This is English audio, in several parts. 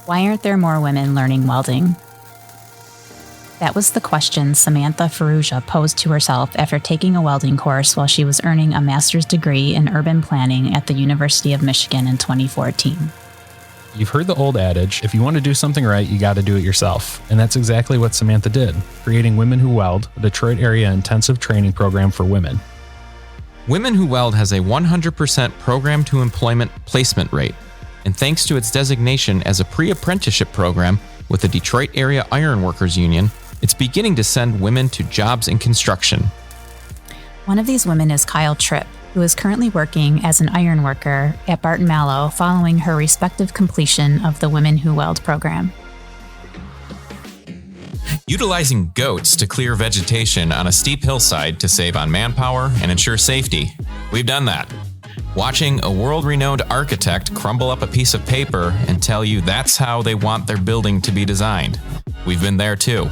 Why aren't there more women learning welding? That was the question Samantha Ferrugia posed to herself after taking a welding course while she was earning a master's degree in urban planning at the University of Michigan in 2014. You've heard the old adage, if you want to do something right, you got to do it yourself. And that's exactly what Samantha did, creating Women Who Weld, a Detroit area intensive training program for women. Women Who Weld has a 100% program to employment placement rate. And thanks to its designation as a pre-apprenticeship program with the Detroit Area Ironworkers Union, it's beginning to send women to jobs in construction. One of these women is Kyle Tripp, who is currently working as an iron worker at Barton Mallow following her respective completion of the Women Who Weld program. Utilizing goats to clear vegetation on a steep hillside to save on manpower and ensure safety. We've done that. Watching a world-renowned architect crumble up a piece of paper and tell you that's how they want their building to be designed. We've been there too.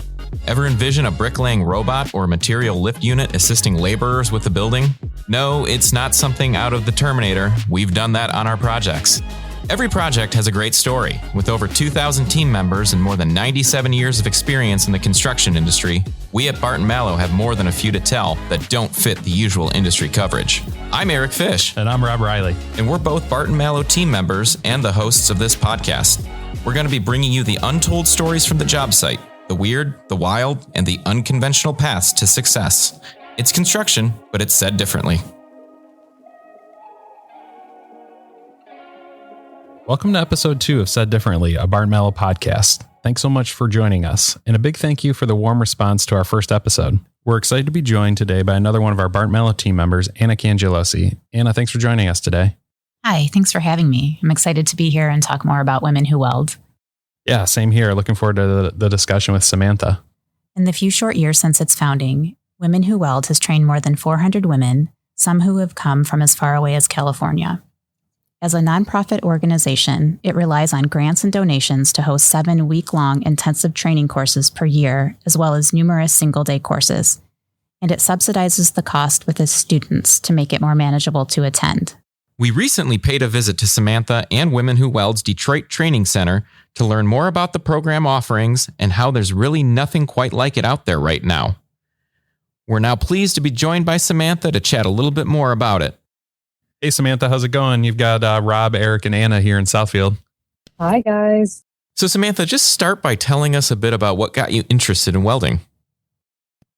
Ever envision a bricklaying robot or material lift unit assisting laborers with the building? No, it's not something out of the Terminator. We've done that on our projects. Every project has a great story. With over 2,000 team members and more than 97 years of experience in the construction industry, we at Barton Mallow have more than a few to tell that don't fit the usual industry coverage. I'm Eric Fish. And I'm Rob Riley. And we're both Barton Mallow team members and the hosts of this podcast. We're going to be bringing you the untold stories from the job site, the weird, the wild, and the unconventional paths to success. It's construction, but it's said differently. Welcome to episode 2 of Said Differently, a Barton Mallow podcast. Thanks so much for joining us, and a big thank you for the warm response to our first episode. We're excited to be joined today by another one of our Barton Mallow team members, Anna Cangelosi. Anna, thanks for joining us today. Hi, thanks for having me. I'm excited to be here and talk more about Women Who Weld. Yeah, same here. Looking forward to the discussion with Samantha. In the few short years since its founding, Women Who Weld has trained more than 400 women, some who have come from as far away as California. As a nonprofit organization, it relies on grants and donations to host 7 week-long intensive training courses per year, as well as numerous single-day courses. And it subsidizes the cost with its students to make it more manageable to attend. We recently paid a visit to Samantha and Women Who Weld's Detroit Training Center to learn more about the program offerings and how there's really nothing quite like it out there right now. We're now pleased to be joined by Samantha to chat a little bit more about it. Hey, Samantha, how's it going? You've got Rob, Eric, and Anna here in Southfield. Hi, guys. So, Samantha, just start by telling us a bit about what got you interested in welding.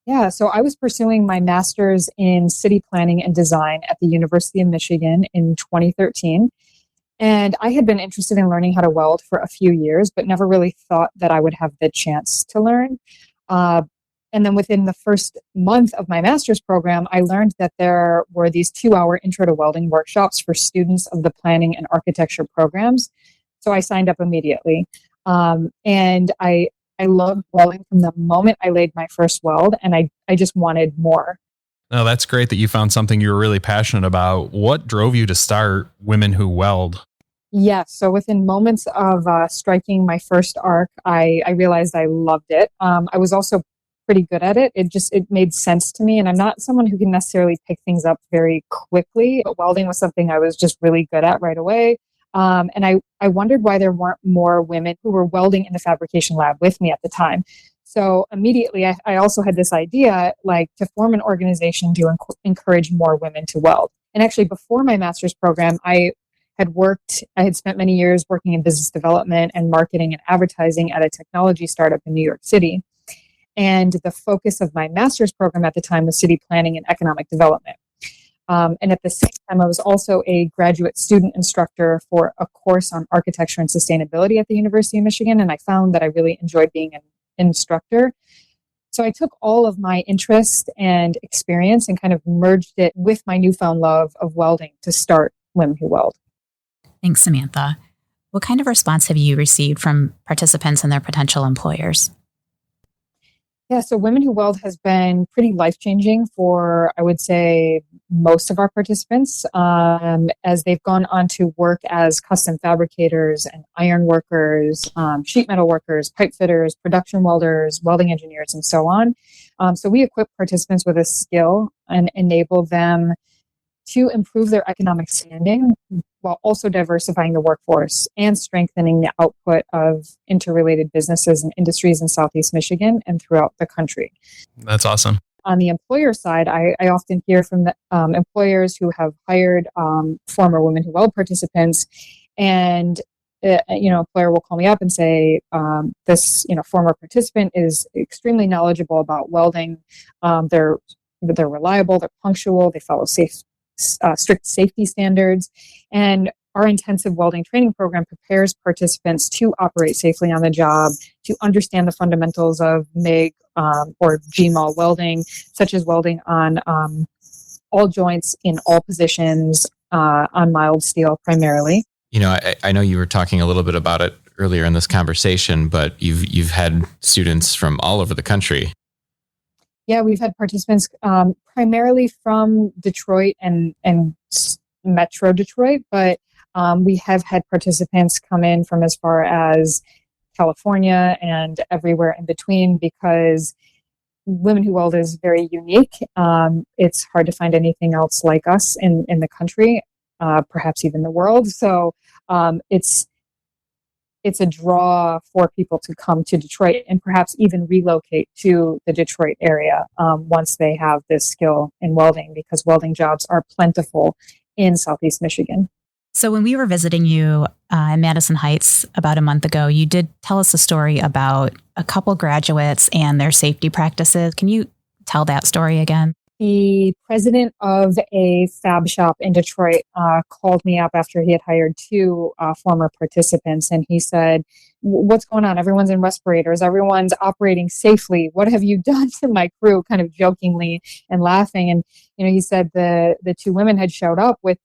Yeah, so I was pursuing my master's in city planning and design at the University of Michigan in 2013. And I had been interested in learning how to weld for a few years, but never really thought that I would have the chance to learn. And then within the first month of my master's program, I learned that there were these 2-hour intro to welding workshops for students of the planning and architecture programs. So I signed up immediately. And I loved welding from the moment I laid my first weld, and I just wanted more. No, that's great that you found something you were really passionate about. What drove you to start Women Who Weld? Yes. So within moments of striking my first arc, I realized I loved it. I was also pretty good at it. It made sense to me. And I'm not someone who can necessarily pick things up very quickly, but welding was something I was just really good at right away. And I wondered why there weren't more women who were welding in the fabrication lab with me at the time. So immediately I also had this idea, like, to form an organization to encourage more women to weld. And actually before my master's program, I had spent many years working in business development and marketing and advertising at a technology startup in New York City. And the focus of my master's program at the time was city planning and economic development. And at the same time, I was also a graduate student instructor for a course on architecture and sustainability at the University of Michigan. And I found that I really enjoyed being an instructor. So I took all of my interest and experience and kind of merged it with my newfound love of welding to start Women Who Weld. Thanks, Samantha. What kind of response have you received from participants and their potential employers? Yeah, so Women Who Weld has been pretty life-changing for, I would say, most of our participants, as they've gone on to work as custom fabricators and iron workers, sheet metal workers, pipe fitters, production welders, welding engineers, and so on. So we equip participants with a skill and enable them to improve their economic standing while also diversifying the workforce and strengthening the output of interrelated businesses and industries in Southeast Michigan and throughout the country. That's awesome. On the employer side, I often hear from the employers who have hired former Women Who Weld participants, and employer will call me up and say, this former participant is extremely knowledgeable about welding. They're reliable, they're punctual, they follow strict safety standards, and our intensive welding training program prepares participants to operate safely on the job, to understand the fundamentals of MIG or GMAL welding, such as welding on all joints in all positions on mild steel primarily. I know you were talking a little bit about it earlier in this conversation, but you've had students from all over the country. Yeah, we've had participants primarily from Detroit and Metro Detroit, but we have had participants come in from as far as California and everywhere in between, because Women Who Weld is very unique. It's hard to find anything else like us in the country, perhaps even the world. So it's a draw for people to come to Detroit and perhaps even relocate to the Detroit area once they have this skill in welding, because welding jobs are plentiful in Southeast Michigan. So when we were visiting you in Madison Heights about a month ago, you did tell us a story about a couple graduates and their safety practices. Can you tell that story again? The president of a fab shop in Detroit called me up after he had hired two former participants, and he said, "What's going on? Everyone's in respirators. Everyone's operating safely. What have you done to my crew?" Kind of jokingly and laughing. And he said the two women had showed up with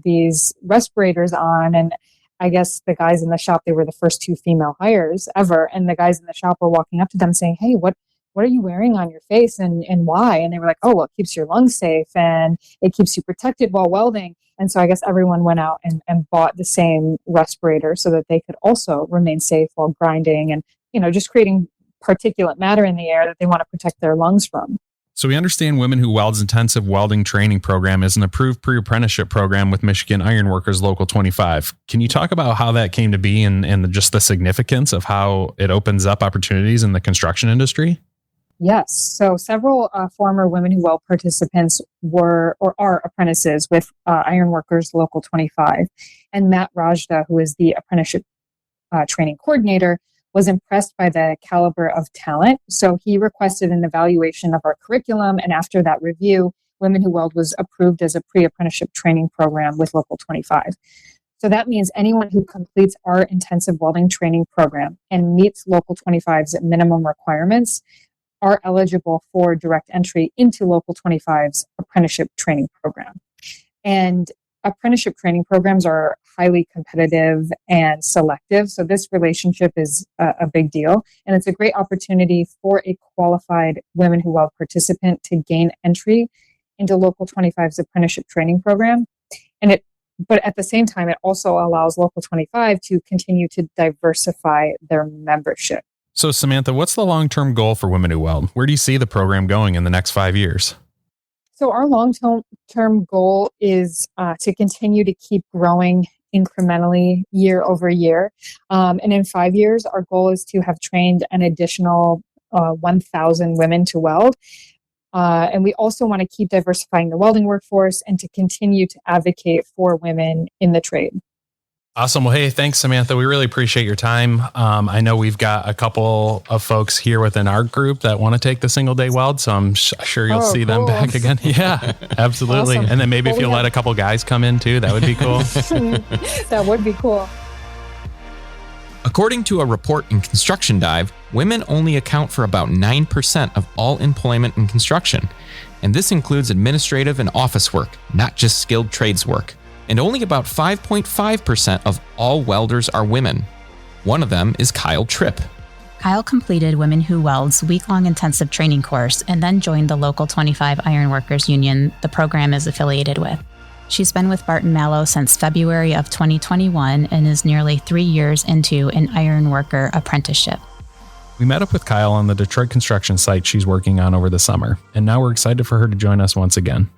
these respirators on, and I guess the guys in the shop, they were the first two female hires ever, and the guys in the shop were walking up to them saying, "Hey, what are you wearing on your face and why?" And they were like, "Oh, well, it keeps your lungs safe and it keeps you protected while welding." And so I guess everyone went out and bought the same respirator so that they could also remain safe while grinding and, just creating particulate matter in the air that they want to protect their lungs from. So we understand Women Who Weld's intensive welding training program is an approved pre-apprenticeship program with Michigan Ironworkers Local 25. Can you talk about how that came to be and just the significance of how it opens up opportunities in the construction industry? Yes. So several former Women Who Weld participants were or are apprentices with Ironworkers Local 25. And Matt Rajda, who is the apprenticeship training coordinator, was impressed by the caliber of talent. So he requested an evaluation of our curriculum. And after that review, Women Who Weld was approved as a pre-apprenticeship training program with Local 25. So that means anyone who completes our intensive welding training program and meets Local 25's minimum requirements are eligible for direct entry into Local 25's apprenticeship training program. And apprenticeship training programs are highly competitive and selective. So this relationship is a big deal. And it's a great opportunity for a qualified Women Who Weld participant to gain entry into Local 25's apprenticeship training program. But at the same time, it also allows Local 25 to continue to diversify their membership. So Samantha, what's the long-term goal for Women Who Weld? Where do you see the program going in the next 5 years? So our long-term goal is to continue to keep growing incrementally year over year. And in 5 years, our goal is to have trained an additional 1,000 women to weld. And we also want to keep diversifying the welding workforce and to continue to advocate for women in the trade. Awesome. Well, hey, thanks, Samantha. We really appreciate your time. I know we've got a couple of folks here within our group that want to take the single day weld, so I'm sure you'll see them back again. Yeah, absolutely. Awesome. And then maybe if you'll let a couple guys come in too, that would be cool. That would be cool. According to a report in Construction Dive, women only account for about 9% of all employment in construction. And this includes administrative and office work, not just skilled trades work. And only about 5.5% of all welders are women. One of them is Kyle Tripp. Kyle completed Women Who Weld's week-long intensive training course and then joined the Local 25 Ironworkers Union the program is affiliated with. She's been with Barton Malow since February of 2021 and is nearly 3 years into an ironworker apprenticeship. We met up with Kyle on the Detroit construction site she's working on over the summer, and now we're excited for her to join us once again.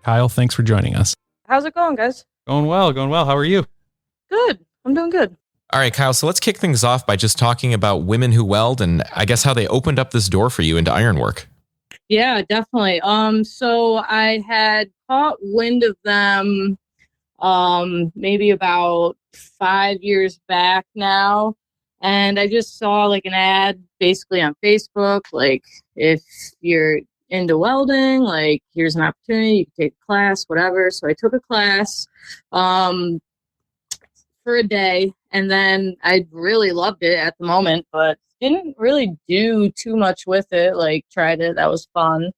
Kyle, thanks for joining us. How's it going, guys? Going well. How are you? Good. I'm doing good. All right, Kyle, so let's kick things off by just talking about women who weld and I guess how they opened up this door for you into ironwork. Yeah, definitely. So I had caught wind of them maybe about 5 years back now. And I just saw like an ad basically on Facebook, like if you're into welding, like here's an opportunity, you can take a class, whatever. So I took a class for a day, and then I really loved it at the moment, but didn't really do too much with it. Like tried it, that was fun.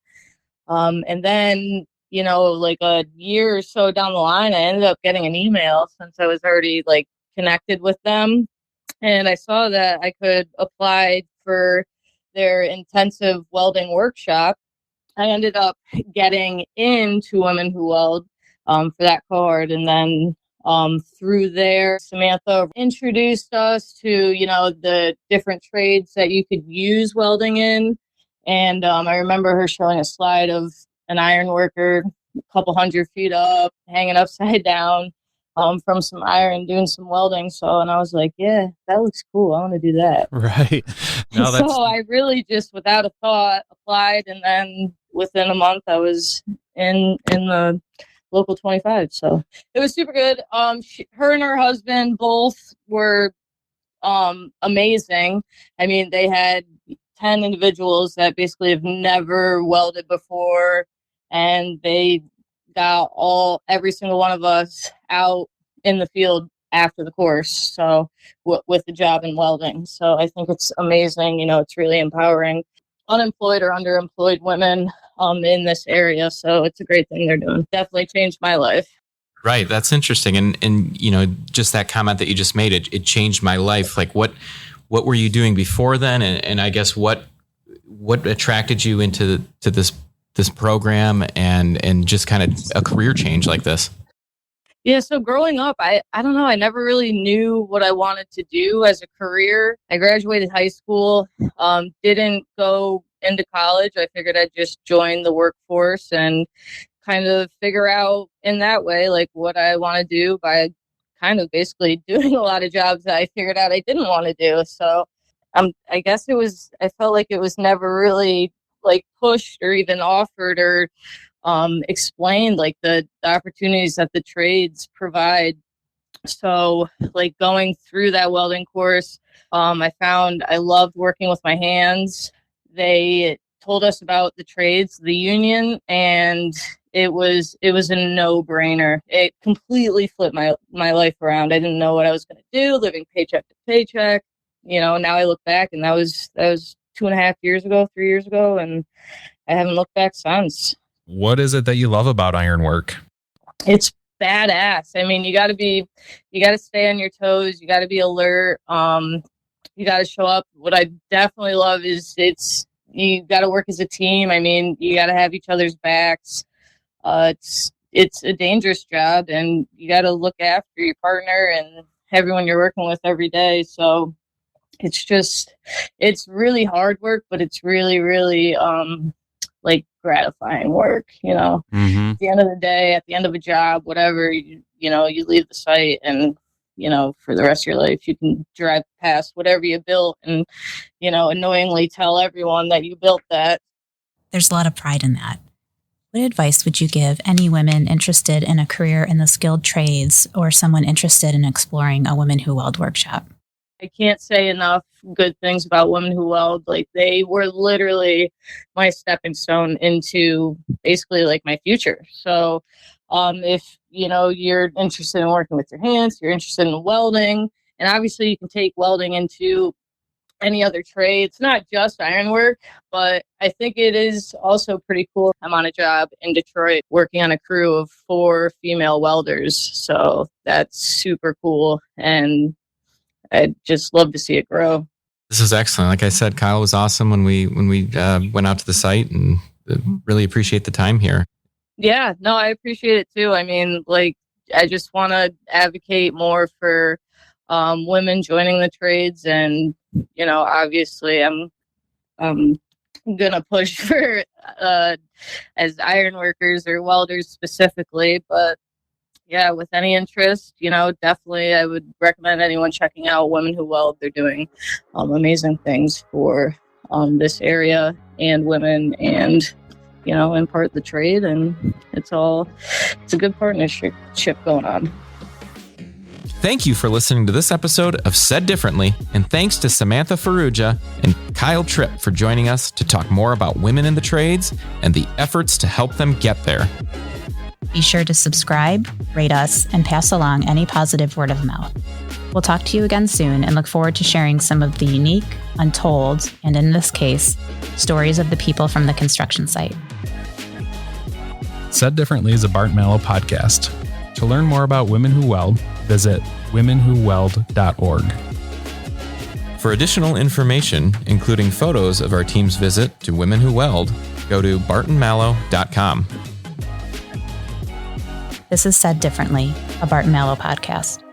And then, like a year or so down the line, I ended up getting an email since I was already like connected with them. And I saw that I could apply for their intensive welding workshop. I ended up getting into Women Who Weld for that cohort. And then through there, Samantha introduced us to, the different trades that you could use welding in. And I remember her showing a slide of an iron worker a couple 100 feet up, hanging upside down from some iron, doing some welding. So, and I was like, yeah, that looks cool. I want to do that. Right. No, So I really just, without a thought, applied. And then within a month, I was in the local 25. So it was super good. Her and her husband both were amazing. I mean, they had 10 individuals that basically have never welded before, and they got every single one of us out in the field after the course. So with the job in welding. So I think it's amazing. It's really empowering unemployed or underemployed women in this area. So it's a great thing they're doing. Definitely changed my life. Right. That's interesting. And just that comment that you just made, it changed my life. Like what were you doing before then? And I guess what attracted you into this program and just kind of a career change like this? Yeah, so growing up, I don't know, I never really knew what I wanted to do as a career. I graduated high school, didn't go into college. I figured I'd just join the workforce and kind of figure out in that way, like what I want to do by kind of basically doing a lot of jobs that I figured out I didn't want to do. So I guess I felt like it was never really like pushed or even offered or explained like the opportunities that the trades provide. So like going through that welding course, I found I loved working with my hands. They told us about the trades, the union, and it was a no-brainer. It completely flipped my life around. I didn't know what I was going to do, living paycheck to paycheck. Now I look back, and that was 2.5 years ago, 3 years ago, and I haven't looked back since. What is it that you love about ironwork? It's badass. I mean, you got to stay on your toes. You got to be alert. You got to show up. What I definitely love is you got to work as a team. I mean, you got to have each other's backs. It's a dangerous job, and you got to look after your partner and everyone you're working with every day. So it's really hard work, but it's really, really, like gratifying work, Mm-hmm. At the end of the day, at the end of a job, whatever, you leave the site and, for the rest of your life, you can drive past whatever you built and, annoyingly tell everyone that you built that. There's a lot of pride in that. What advice would you give any women interested in a career in the skilled trades or someone interested in exploring a Women Who Weld workshop? I can't say enough good things about Women Who Weld. Like they were literally my stepping stone into basically like my future. So if you're interested in working with your hands, you're interested in welding, and obviously you can take welding into any other trade. It's not just ironwork, but I think it is also pretty cool. I'm on a job in Detroit working on a crew of 4 female welders. So that's super cool. And I'd just love to see it grow. This is excellent. Like I said, Kyle was awesome when we went out to the site, and really appreciate the time here. Yeah, no, I appreciate it too. I mean, like, I just want to advocate more for women joining the trades, and obviously, I'm gonna push for as iron workers or welders specifically, but yeah, with any interest, definitely I would recommend anyone checking out Women Who Weld. They're doing amazing things for this area and women, and impart the trade, and it's a good partnership going on. Thank you for listening to this episode of Said Differently, and thanks to Samantha Ferrugia and Kyle Tripp for joining us to talk more about women in the trades and the efforts to help them get there. Be sure to subscribe, rate us, and pass along any positive word of mouth. We'll talk to you again soon and look forward to sharing some of the unique, untold, and in this case, stories of the people from the construction site. Said Differently is a Bart Mallow podcast. To learn more about Women Who Weld, visit womenwhoweld.org. For additional information, including photos of our team's visit to Women Who Weld, go to bartonmallow.com. This is Said Differently, a Bart Mallow podcast.